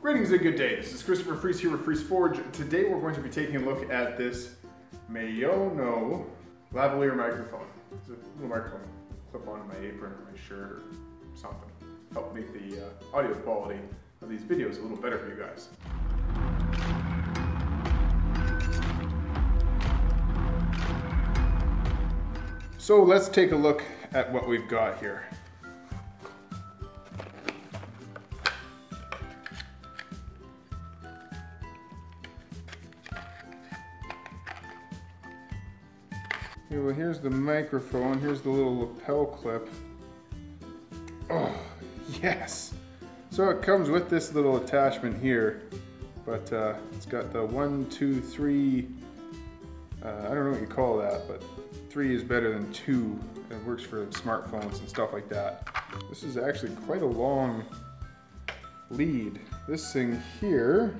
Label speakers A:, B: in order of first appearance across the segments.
A: Greetings and good day. This is Christopher Freese here with Freese Forge. Today we're going to be taking a look at this Maono Lavalier microphone. It's a little microphone clip onto my apron or my shirt or something. Help make the audio quality of these videos a little better for you guys. So let's take a look at what we've got here. Okay, well, here's the microphone. Here's the little lapel clip. Oh, yes! So it comes with this little attachment here, but it's got the 1, 2, 3. I don't know what you call that, but 3 is better than 2. It works for smartphones and stuff like that. This is actually quite a long lead. This thing here,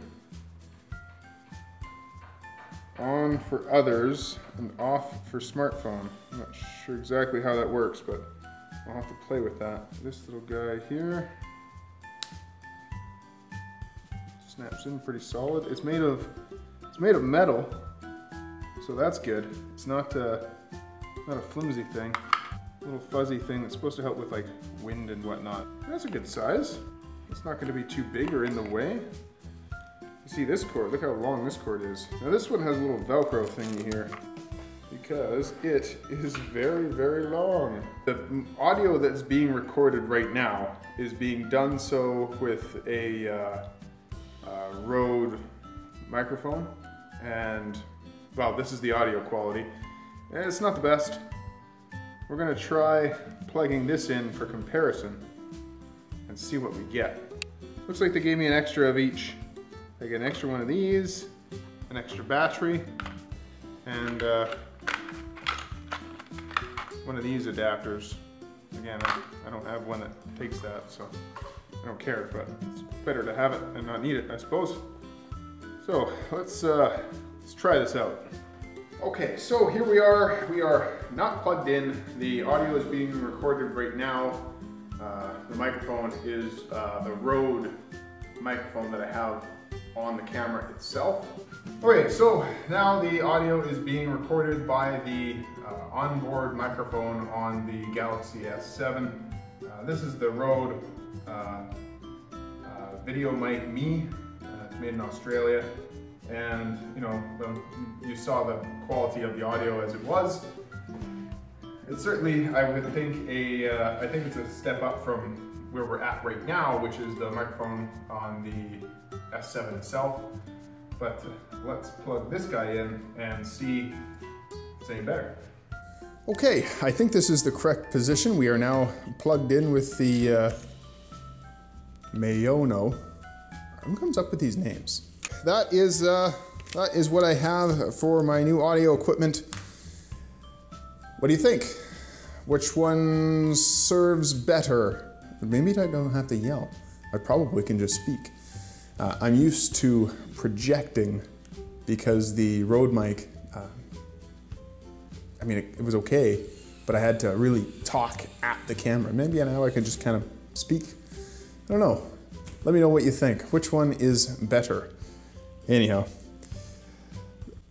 A: on for others and off for smartphone. I'm not sure exactly how that works, but I'll have to play with that. This little guy here snaps in pretty solid. It's made of metal, so that's good. It's not a flimsy thing. A little fuzzy thing that's supposed to help with like wind and whatnot. That's a good size. It's not going to be too big or in the way. You see this cord, look how long this cord is. Now this one has a little Velcro thingy here because it is very, very long. The audio that's being recorded right now is being done so with a Rode microphone, and well, this is the audio quality. And it's not the best. We're gonna try plugging this in for comparison and see what we get. Looks like they gave me an extra of each. I get an extra one of these, an extra battery, and one of these adapters. Again, I don't have one that takes that, so I don't care, but it's better to have it and not need it, I suppose. So let's try this out. Okay, so here we are. We are not plugged in. The audio is being recorded right now. The microphone is the Rode microphone that I have on the camera itself. Okay, so now the audio is being recorded by the onboard microphone on the Galaxy S7. This is the Rode Video Mic Me. It's made in Australia, and you know, you saw the quality of the audio as it was. It's certainly, I would think, I think it's a step up from where we're at right now, which is the microphone on the S7 itself. But let's plug this guy in and see if it's any better. Okay, I think this is the correct position. We are now plugged in with the Maono. Who comes up with these names? That is what I have for my new audio equipment. What do you think? Which one serves better? Maybe I don't have to yell. I probably can just speak. I'm used to projecting because the Rode mic, I mean, it was okay, but I had to really talk at the camera. Maybe now I can just kind of speak. I don't know. Let me know what you think. Which one is better? Anyhow,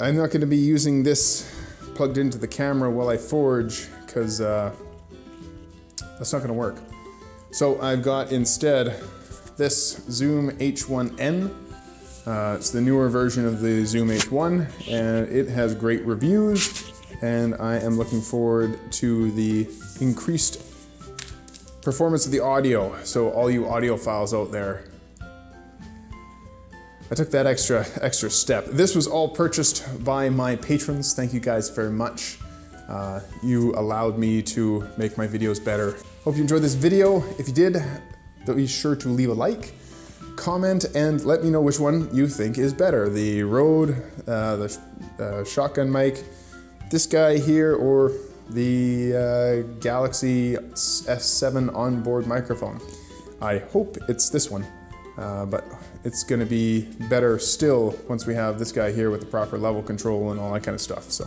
A: I'm not going to be using this plugged into the camera while I forge because that's not going to work. So I've got instead this Zoom H1N. It's the newer version of the Zoom H1, and it has great reviews, and I am looking forward to the increased performance of the audio. So all you audiophiles out there, I took that extra step. This was all purchased by my patrons. Thank you guys very much. You allowed me to make my videos better. Hope you enjoyed this video. If you did, be sure to leave a like, comment, and let me know which one you think is better. The Rode, the shotgun mic, this guy here, or the Galaxy S7 onboard microphone. I hope it's this one, but it's gonna be better still once we have this guy here with the proper level control and all that kind of stuff, so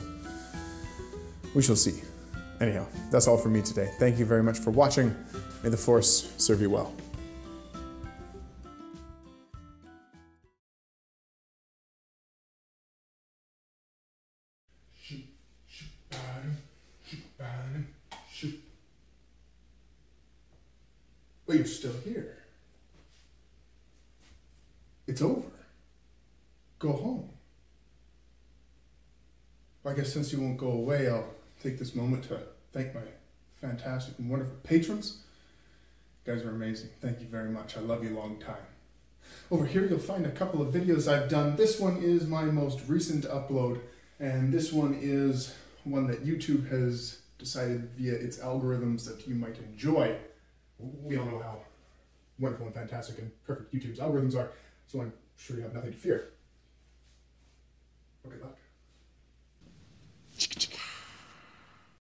A: we shall see. Anyhow, that's all for me today. Thank you very much for watching. May the Force serve you well. But you're still here. It's over. Go home. I guess since you won't go away, I'll take this moment to thank my fantastic and wonderful patrons. You guys are amazing. Thank you very much. I love you long time. Over here you'll find a couple of videos I've done. This one is my most recent upload, and this one is one that YouTube has decided via its algorithms that you might enjoy. We all know how wonderful and fantastic and perfect YouTube's algorithms are, so I'm sure you have nothing to fear. Okay, luck.